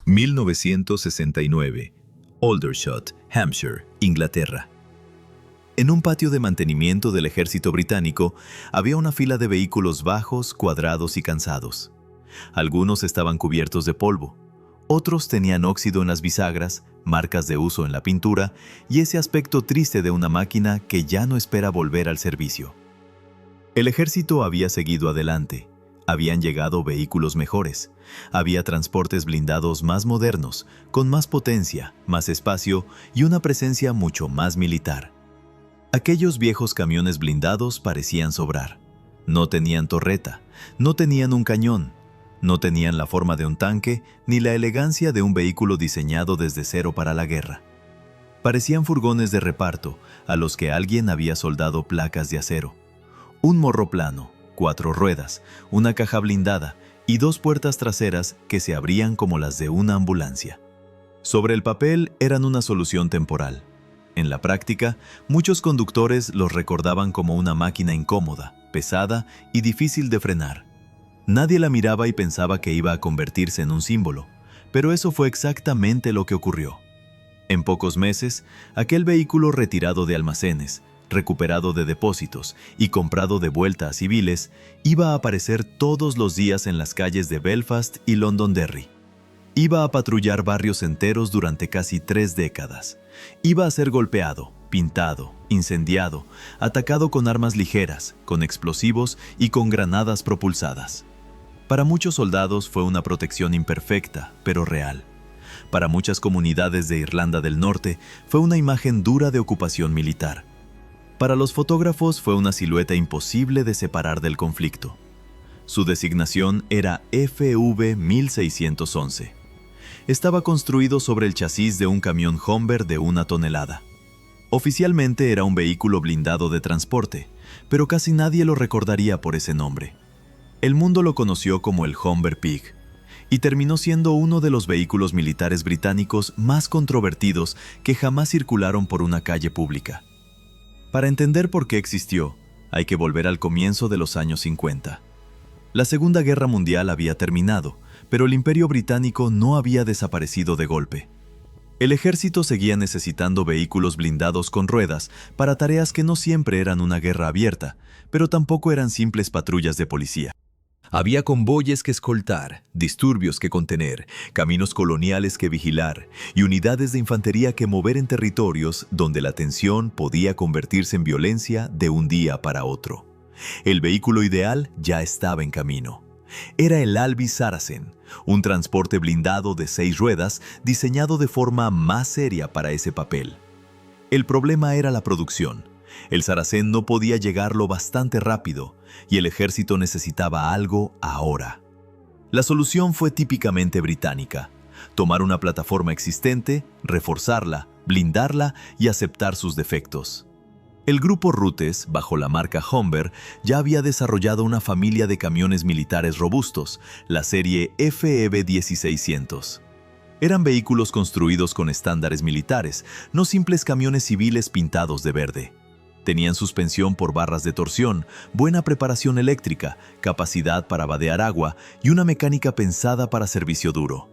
1969. Aldershot, Hampshire, Inglaterra. En un patio de mantenimiento del ejército británico había una fila de vehículos bajos, cuadrados y cansados. Algunos estaban cubiertos de polvo, otros tenían óxido en las bisagras, marcas de uso en la pintura y ese aspecto triste de una máquina que ya no espera volver al servicio. El ejército había seguido adelante. Habían llegado vehículos mejores. Había transportes blindados más modernos, con más potencia, más espacio y una presencia mucho más militar. Aquellos viejos camiones blindados parecían sobrar. No tenían torreta, no tenían un cañón, no tenían la forma de un tanque ni la elegancia de un vehículo diseñado desde cero para la guerra. Parecían furgones de reparto a los que alguien había soldado placas de acero. Un morro plano, 4 ruedas, una caja blindada y 2 puertas traseras que se abrían como las de una ambulancia. Sobre el papel eran una solución temporal. En la práctica, muchos conductores los recordaban como una máquina incómoda, pesada y difícil de frenar. Nadie la miraba y pensaba que iba a convertirse en un símbolo, pero eso fue exactamente lo que ocurrió. En pocos meses, aquel vehículo retirado de almacenes, recuperado de depósitos y comprado de vuelta a civiles, iba a aparecer todos los días en las calles de Belfast y Londonderry. Iba a patrullar barrios enteros durante casi 3 décadas. Iba a ser golpeado, pintado, incendiado, atacado con armas ligeras, con explosivos y con granadas propulsadas. Para muchos soldados fue una protección imperfecta, pero real. Para muchas comunidades de Irlanda del Norte fue una imagen dura de ocupación militar. Para los fotógrafos fue una silueta imposible de separar del conflicto. Su designación era FV-1611. Estaba construido sobre el chasis de un camión Humber de 1 tonelada. Oficialmente era un vehículo blindado de transporte, pero casi nadie lo recordaría por ese nombre. El mundo lo conoció como el Humber Pig, y terminó siendo uno de los vehículos militares británicos más controvertidos que jamás circularon por una calle pública. Para entender por qué existió, hay que volver al comienzo de los años 50. La Segunda Guerra Mundial había terminado, pero el Imperio Británico no había desaparecido de golpe. El ejército seguía necesitando vehículos blindados con ruedas para tareas que no siempre eran una guerra abierta, pero tampoco eran simples patrullas de policía. Había convoyes que escoltar, disturbios que contener, caminos coloniales que vigilar y unidades de infantería que mover en territorios donde la tensión podía convertirse en violencia de un día para otro. El vehículo ideal ya estaba en camino. Era el Alby Saracen, un transporte blindado de 6 ruedas diseñado de forma más seria para ese papel. El problema era la producción. El Saracen no podía llegar lo bastante rápido y el ejército necesitaba algo ahora. La solución fue típicamente británica: tomar una plataforma existente, reforzarla, blindarla y aceptar sus defectos. El grupo Rutes, bajo la marca Humber, ya había desarrollado una familia de camiones militares robustos, la serie FEV-1600. Eran vehículos construidos con estándares militares, no simples camiones civiles pintados de verde. Tenían suspensión por barras de torsión, buena preparación eléctrica, capacidad para vadear agua y una mecánica pensada para servicio duro.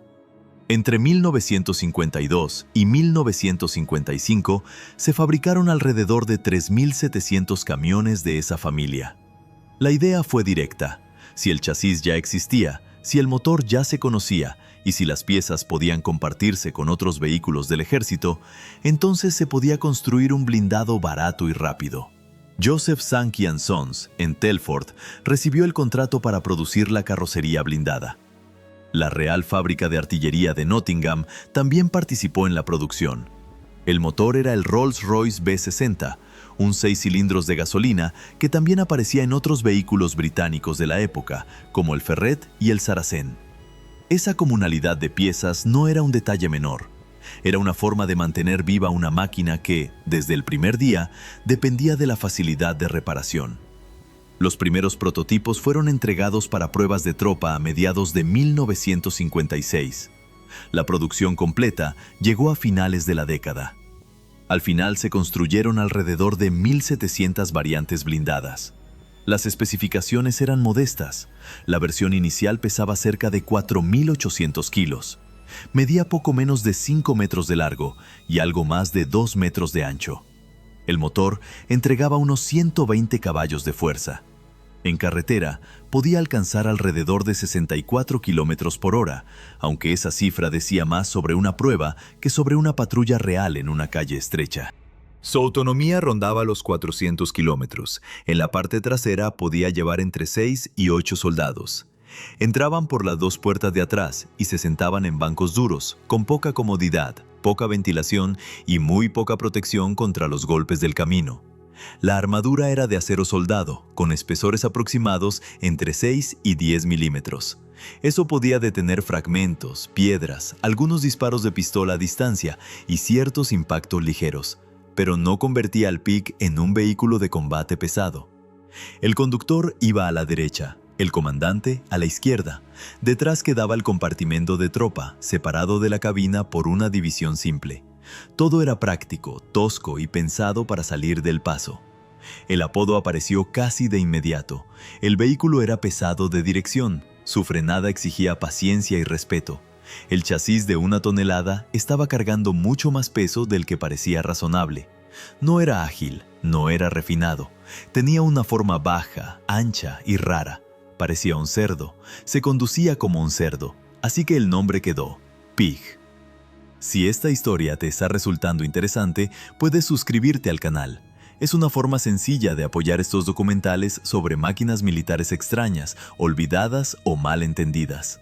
Entre 1952 y 1955 se fabricaron alrededor de 3.700 camiones de esa familia. La idea fue directa: si el chasis ya existía, si el motor ya se conocía y si las piezas podían compartirse con otros vehículos del ejército, entonces se podía construir un blindado barato y rápido. Joseph Sankey & Sons, en Telford, recibió el contrato para producir la carrocería blindada. La Real Fábrica de Artillería de Nottingham también participó en la producción. El motor era el Rolls-Royce B60, un 6 cilindros de gasolina que también aparecía en otros vehículos británicos de la época, como el Ferret y el Saracen. Esa comunalidad de piezas no era un detalle menor. Era una forma de mantener viva una máquina que, desde el primer día, dependía de la facilidad de reparación. Los primeros prototipos fueron entregados para pruebas de tropa a mediados de 1956. La producción completa llegó a finales de la década. Al final se construyeron alrededor de 1.700 variantes blindadas. Las especificaciones eran modestas. La versión inicial pesaba cerca de 4.800 kilos. Medía poco menos de 5 metros de largo y algo más de 2 metros de ancho. El motor entregaba unos 120 caballos de fuerza. En carretera, podía alcanzar alrededor de 64 kilómetros por hora, aunque esa cifra decía más sobre una prueba que sobre una patrulla real en una calle estrecha. Su autonomía rondaba los 400 kilómetros. En la parte trasera podía llevar entre 6 y 8 soldados. Entraban por las 2 puertas de atrás y se sentaban en bancos duros, con poca comodidad, poca ventilación y muy poca protección contra los golpes del camino. La armadura era de acero soldado, con espesores aproximados entre 6 y 10 milímetros. Eso podía detener fragmentos, piedras, algunos disparos de pistola a distancia y ciertos impactos ligeros, pero no convertía al Pik en un vehículo de combate pesado. El conductor iba a la derecha, el comandante a la izquierda. Detrás quedaba el compartimento de tropa, separado de la cabina por una división simple. Todo era práctico, tosco y pensado para salir del paso. El apodo apareció casi de inmediato. El vehículo era pesado de dirección. Su frenada exigía paciencia y respeto. El chasis de 1 tonelada estaba cargando mucho más peso del que parecía razonable. No era ágil, no era refinado. Tenía una forma baja, ancha y rara. Parecía un cerdo. Se conducía como un cerdo. Así que el nombre quedó: Pik. Si esta historia te está resultando interesante, puedes suscribirte al canal. Es una forma sencilla de apoyar estos documentales sobre máquinas militares extrañas, olvidadas o mal entendidas.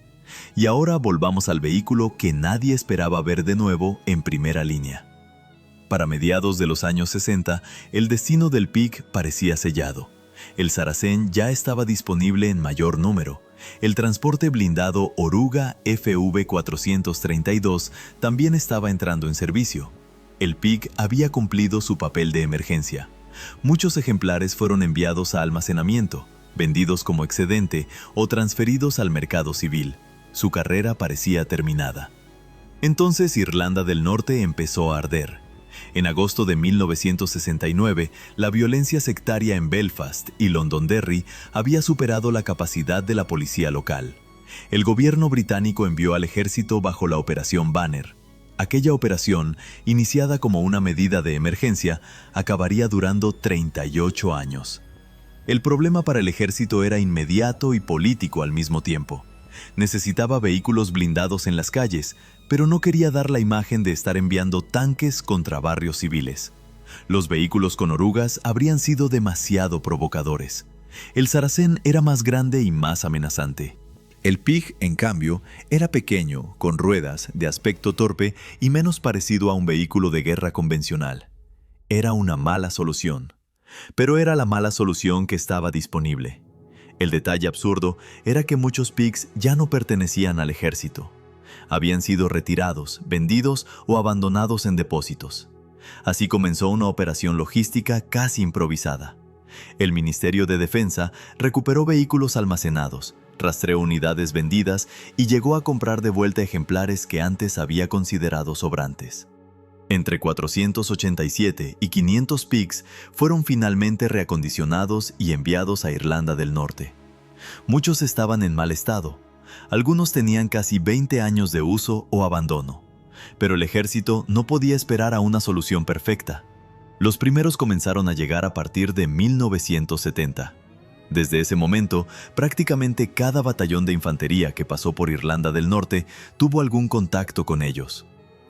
Y ahora volvamos al vehículo que nadie esperaba ver de nuevo en primera línea. Para mediados de los años 60, el destino del Pik parecía sellado. El Saracen ya estaba disponible en mayor número. El transporte blindado Oruga FV-432 también estaba entrando en servicio. El Pik había cumplido su papel de emergencia. Muchos ejemplares fueron enviados a almacenamiento, vendidos como excedente o transferidos al mercado civil. Su carrera parecía terminada. Entonces Irlanda del Norte empezó a arder. En agosto de 1969, la violencia sectaria en Belfast y Londonderry había superado la capacidad de la policía local. El gobierno británico envió al ejército bajo la Operación Banner. Aquella operación, iniciada como una medida de emergencia, acabaría durando 38 años. El problema para el ejército era inmediato y político al mismo tiempo. Necesitaba vehículos blindados en las calles, pero no quería dar la imagen de estar enviando tanques contra barrios civiles. Los vehículos con orugas habrían sido demasiado provocadores. El Saracen era más grande y más amenazante. El Pik, en cambio, era pequeño, con ruedas, de aspecto torpe y menos parecido a un vehículo de guerra convencional. Era una mala solución. Pero era la mala solución que estaba disponible. El detalle absurdo era que muchos Piks ya no pertenecían al ejército. Habían sido retirados, vendidos o abandonados en depósitos. Así comenzó una operación logística casi improvisada. El Ministerio de Defensa recuperó vehículos almacenados, rastreó unidades vendidas y llegó a comprar de vuelta ejemplares que antes había considerado sobrantes. Entre 487 y 500 Piks fueron finalmente reacondicionados y enviados a Irlanda del Norte. Muchos estaban en mal estado. Algunos tenían casi 20 años de uso o abandono. Pero el ejército no podía esperar a una solución perfecta. Los primeros comenzaron a llegar a partir de 1970. Desde ese momento, prácticamente cada batallón de infantería que pasó por Irlanda del Norte tuvo algún contacto con ellos.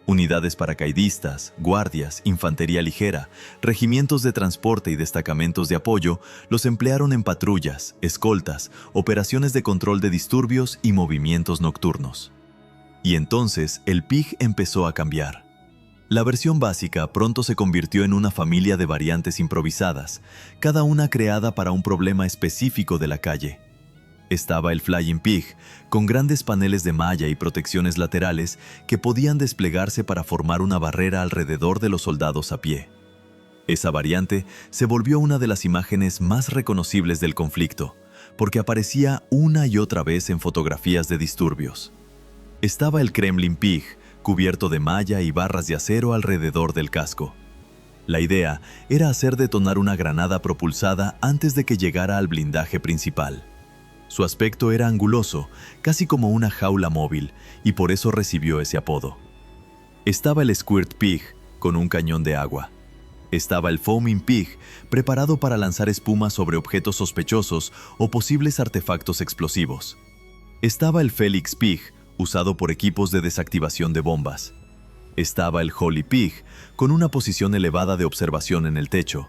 Unidades paracaidistas, guardias, infantería ligera, regimientos de transporte y destacamentos de apoyo los emplearon en patrullas, escoltas, operaciones de control de disturbios y movimientos nocturnos. Y entonces el Pik empezó a cambiar. La versión básica pronto se convirtió en una familia de variantes improvisadas, cada una creada para un problema específico de la calle. Estaba el Flying Pig, con grandes paneles de malla y protecciones laterales que podían desplegarse para formar una barrera alrededor de los soldados a pie. Esa variante se volvió una de las imágenes más reconocibles del conflicto, porque aparecía una y otra vez en fotografías de disturbios. Estaba el Kremlin Pig, cubierto de malla y barras de acero alrededor del casco. La idea era hacer detonar una granada propulsada antes de que llegara al blindaje principal. Su aspecto era anguloso, casi como una jaula móvil, y por eso recibió ese apodo. Estaba el Squirt Pig, con un cañón de agua. Estaba el Foaming Pig, preparado para lanzar espuma sobre objetos sospechosos o posibles artefactos explosivos. Estaba el Felix Pig, usado por equipos de desactivación de bombas. Estaba el Holly Pig, con una posición elevada de observación en el techo.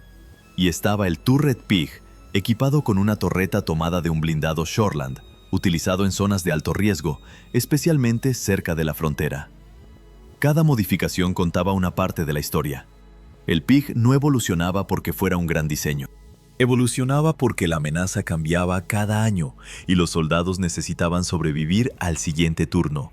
Y estaba el Turret Pig, equipado con una torreta tomada de un blindado Shoreland, utilizado en zonas de alto riesgo, especialmente cerca de la frontera. Cada modificación contaba una parte de la historia. El Pig no evolucionaba porque fuera un gran diseño. Evolucionaba porque la amenaza cambiaba cada año y los soldados necesitaban sobrevivir al siguiente turno.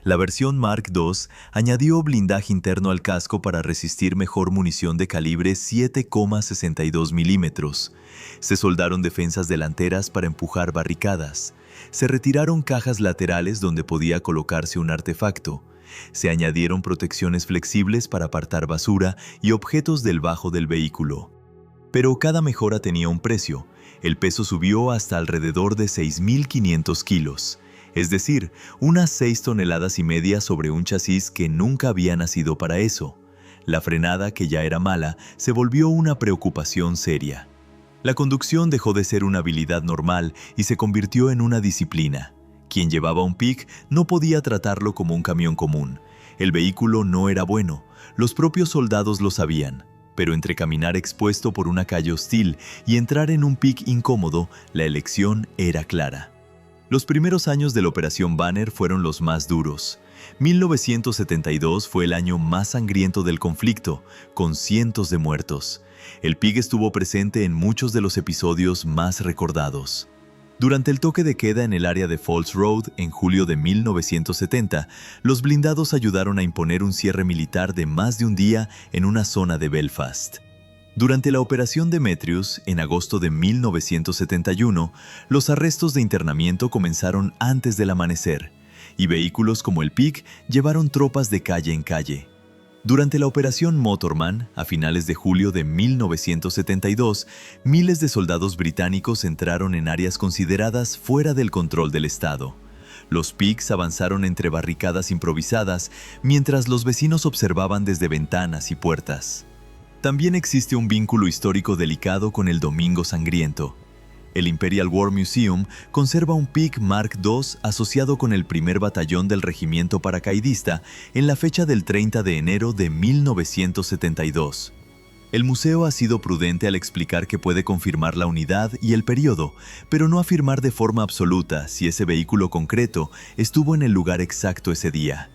La versión Mark II añadió blindaje interno al casco para resistir mejor munición de calibre 7,62 milímetros. Se soldaron defensas delanteras para empujar barricadas. Se retiraron cajas laterales donde podía colocarse un artefacto. Se añadieron protecciones flexibles para apartar basura y objetos del bajo del vehículo. Pero cada mejora tenía un precio. El peso subió hasta alrededor de 6.500 kilos. Es decir, unas 6 toneladas y media sobre un chasis que nunca había nacido para eso. La frenada, que ya era mala, se volvió una preocupación seria. La conducción dejó de ser una habilidad normal y se convirtió en una disciplina. Quien llevaba un Pig no podía tratarlo como un camión común. El vehículo no era bueno, los propios soldados lo sabían. Pero entre caminar expuesto por una calle hostil y entrar en un Pig incómodo, la elección era clara. Los primeros años de la Operación Banner fueron los más duros. 1972 fue el año más sangriento del conflicto, con cientos de muertos. El Pig estuvo presente en muchos de los episodios más recordados. Durante el toque de queda en el área de Falls Road en julio de 1970, los blindados ayudaron a imponer un cierre militar de más de un día en una zona de Belfast. Durante la Operación Demetrius, en agosto de 1971, los arrestos de internamiento comenzaron antes del amanecer, y vehículos como el Pig llevaron tropas de calle en calle. Durante la Operación Motorman, a finales de julio de 1972, miles de soldados británicos entraron en áreas consideradas fuera del control del Estado. Los Pigs avanzaron entre barricadas improvisadas, mientras los vecinos observaban desde ventanas y puertas. También existe un vínculo histórico delicado con el Domingo Sangriento. El Imperial War Museum conserva un Pig Mark II asociado con el primer batallón del regimiento paracaidista en la fecha del 30 de enero de 1972. El museo ha sido prudente al explicar que puede confirmar la unidad y el periodo, pero no afirmar de forma absoluta si ese vehículo concreto estuvo en el lugar exacto ese día.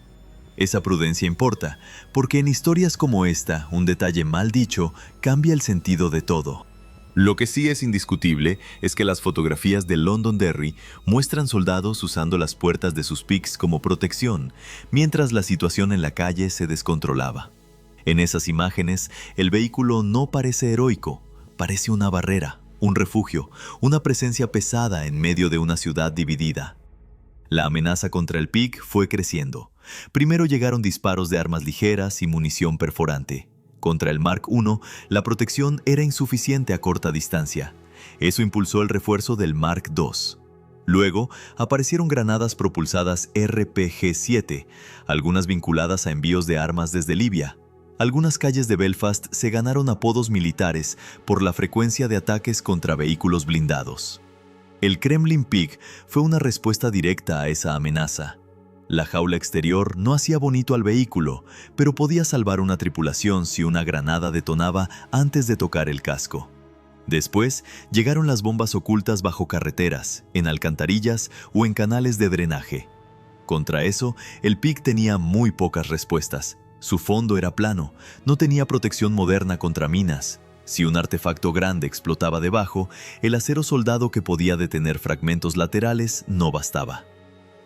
Esa prudencia importa, porque en historias como esta, un detalle mal dicho cambia el sentido de todo. Lo que sí es indiscutible es que las fotografías de Londonderry muestran soldados usando las puertas de sus Pigs como protección, mientras la situación en la calle se descontrolaba. En esas imágenes, el vehículo no parece heroico, parece una barrera, un refugio, una presencia pesada en medio de una ciudad dividida. La amenaza contra el Pig fue creciendo. Primero llegaron disparos de armas ligeras y munición perforante. Contra el Mark I, la protección era insuficiente a corta distancia. Eso impulsó el refuerzo del Mark II. Luego, aparecieron granadas propulsadas RPG-7, algunas vinculadas a envíos de armas desde Libia. Algunas calles de Belfast se ganaron apodos militares por la frecuencia de ataques contra vehículos blindados. El Kremlin Pig fue una respuesta directa a esa amenaza. La jaula exterior no hacía bonito al vehículo, pero podía salvar una tripulación si una granada detonaba antes de tocar el casco. Después llegaron las bombas ocultas bajo carreteras, en alcantarillas o en canales de drenaje. Contra eso, el Pig tenía muy pocas respuestas. Su fondo era plano, no tenía protección moderna contra minas. Si un artefacto grande explotaba debajo, el acero soldado que podía detener fragmentos laterales no bastaba.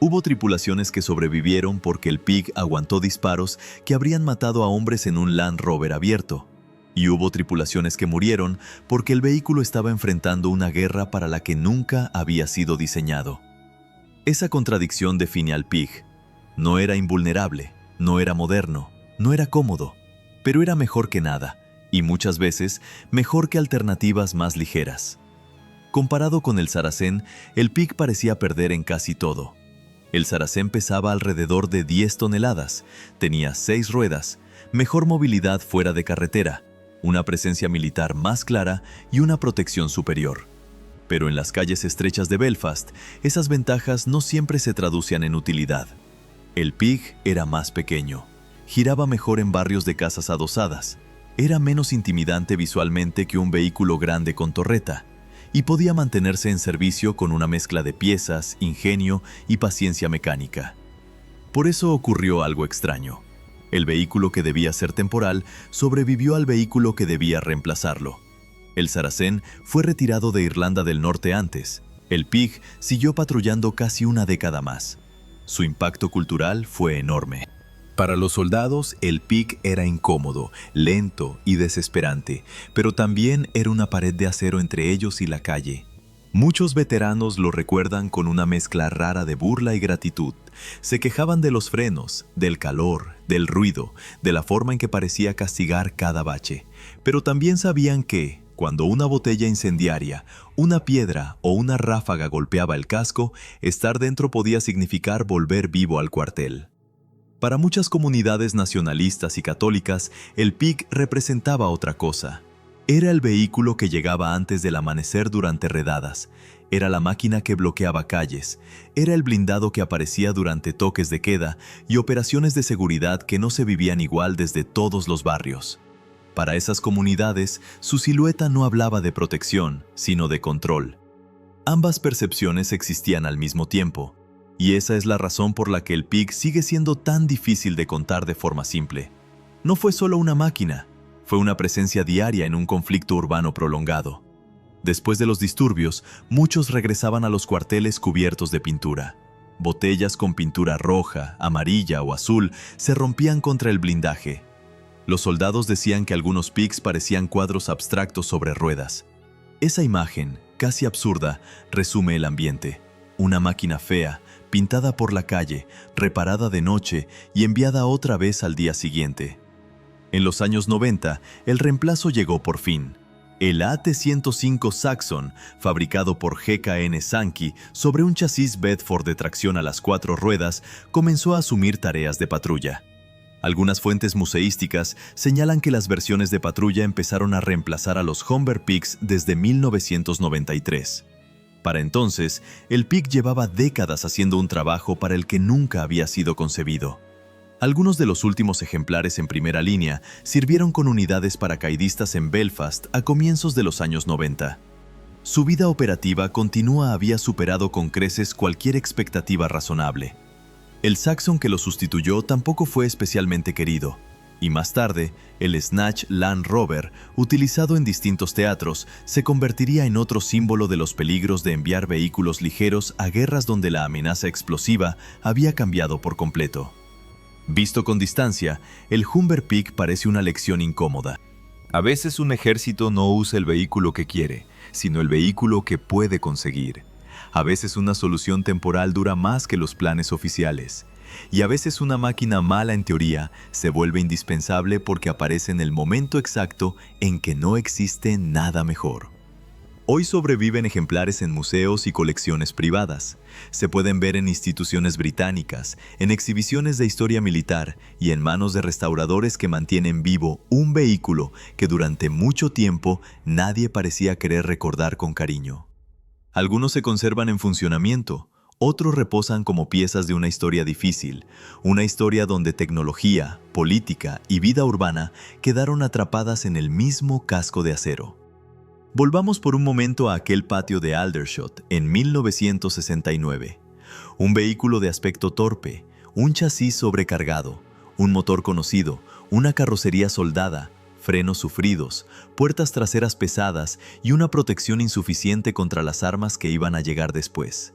Hubo tripulaciones que sobrevivieron porque el Pig aguantó disparos que habrían matado a hombres en un Land Rover abierto. Y hubo tripulaciones que murieron porque el vehículo estaba enfrentando una guerra para la que nunca había sido diseñado. Esa contradicción define al Pig. No era invulnerable, no era moderno, no era cómodo, pero era mejor que nada, y muchas veces mejor que alternativas más ligeras. Comparado con el Saracen, el Pig parecía perder en casi todo. El Saracen pesaba alrededor de 10 toneladas, tenía 6 ruedas, mejor movilidad fuera de carretera, una presencia militar más clara y una protección superior. Pero en las calles estrechas de Belfast, esas ventajas no siempre se traducían en utilidad. El Pig era más pequeño, giraba mejor en barrios de casas adosadas, era menos intimidante visualmente que un vehículo grande con torreta, y podía mantenerse en servicio con una mezcla de piezas, ingenio y paciencia mecánica. Por eso ocurrió algo extraño. El vehículo que debía ser temporal sobrevivió al vehículo que debía reemplazarlo. El Saracen fue retirado de Irlanda del Norte antes. El Pig siguió patrullando casi una década más. Su impacto cultural fue enorme. Para los soldados, el Pig era incómodo, lento y desesperante, pero también era una pared de acero entre ellos y la calle. Muchos veteranos lo recuerdan con una mezcla rara de burla y gratitud. Se quejaban de los frenos, del calor, del ruido, de la forma en que parecía castigar cada bache. Pero también sabían que, cuando una botella incendiaria, una piedra o una ráfaga golpeaba el casco, estar dentro podía significar volver vivo al cuartel. Para muchas comunidades nacionalistas y católicas, el Pig representaba otra cosa. Era el vehículo que llegaba antes del amanecer durante redadas. Era la máquina que bloqueaba calles. Era el blindado que aparecía durante toques de queda y operaciones de seguridad que no se vivían igual desde todos los barrios. Para esas comunidades, su silueta no hablaba de protección, sino de control. Ambas percepciones existían al mismo tiempo. Y esa es la razón por la que el Pig sigue siendo tan difícil de contar de forma simple. No fue solo una máquina, fue una presencia diaria en un conflicto urbano prolongado. Después de los disturbios, muchos regresaban a los cuarteles cubiertos de pintura. Botellas con pintura roja, amarilla o azul se rompían contra el blindaje. Los soldados decían que algunos Pigs parecían cuadros abstractos sobre ruedas. Esa imagen, casi absurda, resume el ambiente. Una máquina fea, pintada por la calle, reparada de noche y enviada otra vez al día siguiente. En los años 90, el reemplazo llegó por fin. El AT-105 Saxon, fabricado por GKN Sankey sobre un chasis Bedford de tracción a las 4 ruedas, comenzó a asumir tareas de patrulla. Algunas fuentes museísticas señalan que las versiones de patrulla empezaron a reemplazar a los Humber Pigs desde 1993. Para entonces, el Pig llevaba décadas haciendo un trabajo para el que nunca había sido concebido. Algunos de los últimos ejemplares en primera línea sirvieron con unidades paracaidistas en Belfast a comienzos de los años 90. Su vida operativa continua había superado con creces cualquier expectativa razonable. El Saxon que lo sustituyó tampoco fue especialmente querido. Y más tarde, el Snatch Land Rover, utilizado en distintos teatros, se convertiría en otro símbolo de los peligros de enviar vehículos ligeros a guerras donde la amenaza explosiva había cambiado por completo. Visto con distancia, el Humber Pig parece una lección incómoda. A veces un ejército no usa el vehículo que quiere, sino el vehículo que puede conseguir. A veces una solución temporal dura más que los planes oficiales. Y a veces una máquina mala en teoría se vuelve indispensable porque aparece en el momento exacto en que no existe nada mejor. Hoy sobreviven ejemplares en museos y colecciones privadas. Se pueden ver en instituciones británicas, en exhibiciones de historia militar y en manos de restauradores que mantienen vivo un vehículo que durante mucho tiempo nadie parecía querer recordar con cariño. Algunos se conservan en funcionamiento. Otros reposan como piezas de una historia difícil, una historia donde tecnología, política y vida urbana quedaron atrapadas en el mismo casco de acero. Volvamos por un momento a aquel patio de Aldershot en 1969. Un vehículo de aspecto torpe, un chasis sobrecargado, un motor conocido, una carrocería soldada, frenos sufridos, puertas traseras pesadas y una protección insuficiente contra las armas que iban a llegar después.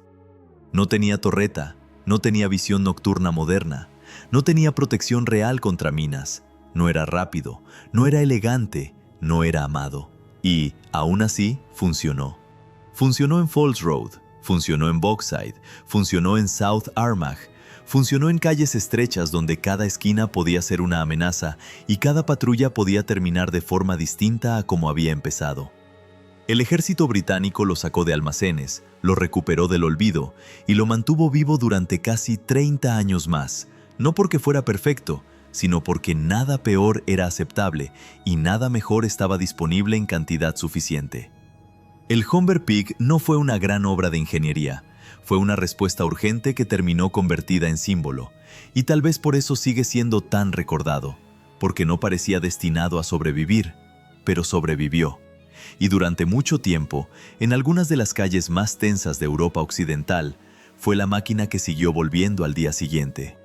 No tenía torreta, no tenía visión nocturna moderna, no tenía protección real contra minas, no era rápido, no era elegante, no era amado. Y, aún así, funcionó. Funcionó en Falls Road, funcionó en Bogside, funcionó en South Armagh, funcionó en calles estrechas donde cada esquina podía ser una amenaza y cada patrulla podía terminar de forma distinta a como había empezado. El ejército británico lo sacó de almacenes, lo recuperó del olvido y lo mantuvo vivo durante casi 30 años más, no porque fuera perfecto, sino porque nada peor era aceptable y nada mejor estaba disponible en cantidad suficiente. El Humber Pig no fue una gran obra de ingeniería, fue una respuesta urgente que terminó convertida en símbolo, y tal vez por eso sigue siendo tan recordado, porque no parecía destinado a sobrevivir, pero sobrevivió. Y durante mucho tiempo, en algunas de las calles más tensas de Europa Occidental, fue la máquina que siguió volviendo al día siguiente.